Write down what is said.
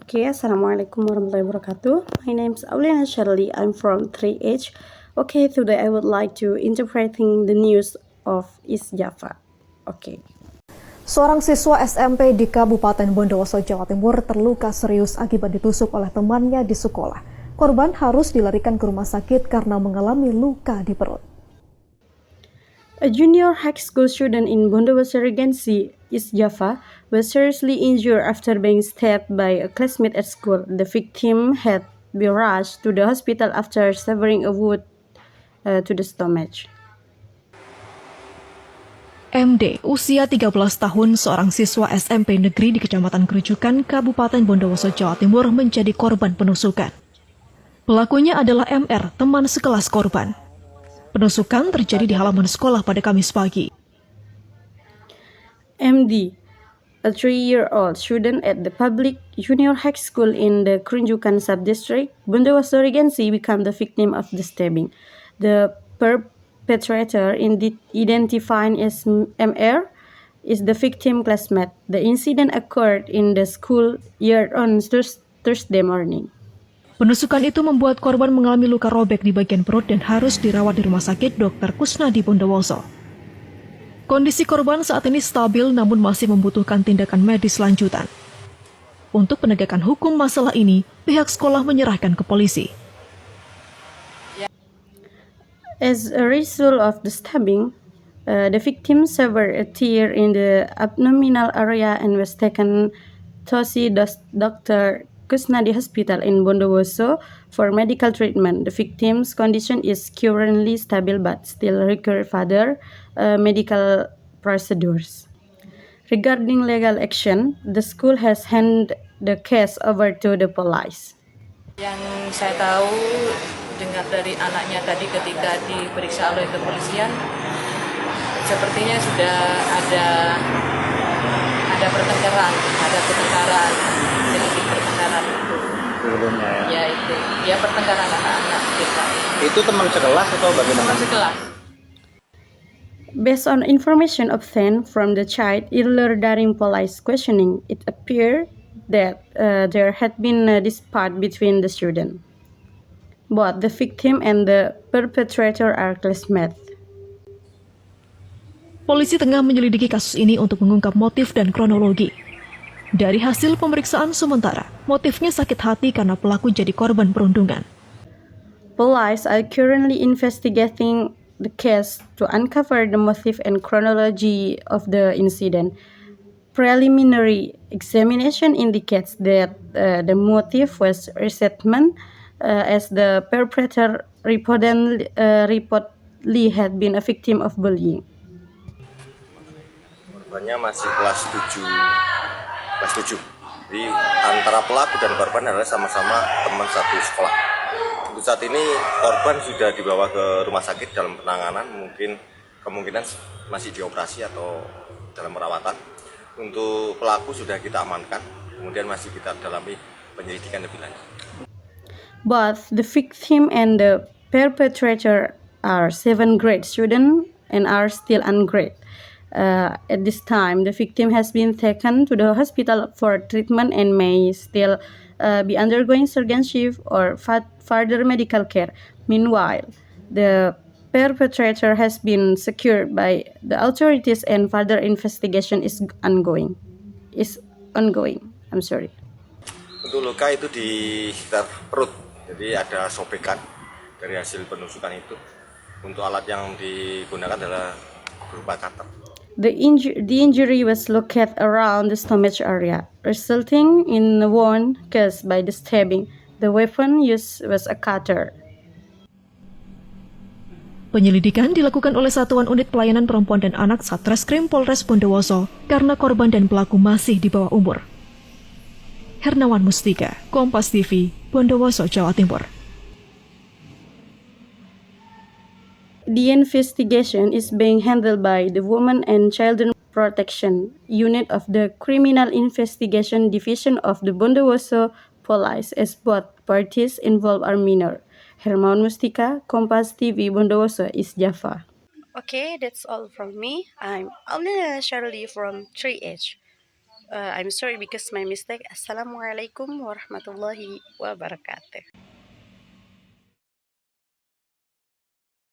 Okay, Assalamualaikum warahmatullahi wabarakatuh. My name is Auliana Shirley. I'm from 3H. Okay, today I would like to interpreting the news of East Java. Okay. Seorang siswa SMP di Kabupaten Bondowoso, Jawa Timur terluka serius akibat ditusuk oleh temannya di sekolah. Korban harus dilarikan ke rumah sakit karena mengalami luka di perut. A junior high school student in Bondowoso Regency, East Java, was seriously injured after being stabbed by a classmate at school. The victim had been rushed to the hospital after suffering a wound to the stomach. MD, usia 13 tahun, seorang siswa SMP negeri di Kecamatan Kerujukan, Kabupaten Bondowoso, Jawa Timur, menjadi korban penusukan. Pelakunya adalah MR, teman sekelas korban. Penusukan terjadi di halaman sekolah pada Kamis pagi. MD, a 3-year-old student at the public junior high school in the Kerunjukan sub-district, Bondowoso Regency, became the victim of the stabbing. The perpetrator, identified as MR, is the victim classmate. The incident occurred in the school yard on Thursday morning. Penusukan itu membuat korban mengalami luka robek di bagian perut dan harus dirawat di Rumah Sakit Dr. Kusnadi Bondowoso. Kondisi korban saat ini stabil namun masih membutuhkan tindakan medis lanjutan. Untuk penegakan hukum masalah ini, pihak sekolah menyerahkan ke polisi. As a result of the stabbing, the victim suffered a tear in the abdominal area and was taken to see Dr. Kusnadi Hospital in Bondowoso for medical treatment. The victim's condition is currently stable but still requires further medical procedures. Regarding legal action, the school has handed the case over to the police. Yang saya tahu dengar dari anaknya tadi ketika diperiksa oleh kepolisian, sepertinya sudah ada pertengkaran, sedikit pertengkaran itu. Sebelumnya ya? Ya itu, ya pertengkaran anak-anak kita. Itu teman sekelas atau bagaimana? Teman sekelas. Based on information obtained from the child earlier during police questioning, it appeared that there had been a dispute between the students. Both the victim and the perpetrator are classmates. Polisi tengah menyelidiki kasus ini untuk mengungkap motif dan kronologi. Dari hasil pemeriksaan sementara, motifnya sakit hati karena pelaku jadi korban perundungan. Police are currently investigating the case to uncover the motive and chronology of the incident. Preliminary examination indicates that the motive was resentment, as the perpetrator reportedly had been a victim of bullying. Korbannya masih kelas 7. Jadi antara pelaku dan korban adalah sama-sama teman satu sekolah. Untuk saat ini korban sudah dibawa ke rumah sakit dalam penanganan, mungkin kemungkinan masih dioperasi atau dalam perawatan. Untuk pelaku sudah kita amankan, kemudian masih kita dalami penyelidikan lebih lanjut. Both the victim and the perpetrator are 7th grade students and are still ungraded. At this time, the victim has been taken to the hospital for treatment and may still be undergoing surgery or further medical care. Meanwhile, the perpetrator has been secured by the authorities and further investigation is ongoing. Untuk luka itu di sekitar perut, jadi ada sobekan dari hasil penusukan itu. Untuk alat yang digunakan adalah berupa cutter. The injury was located around the stomach area, resulting in a wound caused by the stabbing. The weapon used was a cutter. Penyelidikan dilakukan oleh Satuan Unit Pelayanan Perempuan dan Anak Satreskrim Polres Bondowoso karena korban dan pelaku masih di bawah umur. Hernawan Mustika, Kompas TV, Bondowoso, Jawa Timur. The investigation is being handled by the Women and Children Protection Unit of the Criminal Investigation Division of the Bondowoso Police, as both parties involved are minor. Hermawan Mustika, Kompas TV, Bondowoso, East Java. Okay, that's all from me. I'm Auliana Shirley from 3H. I'm sorry because my mistake. Assalamualaikum warahmatullahi wabarakatuh.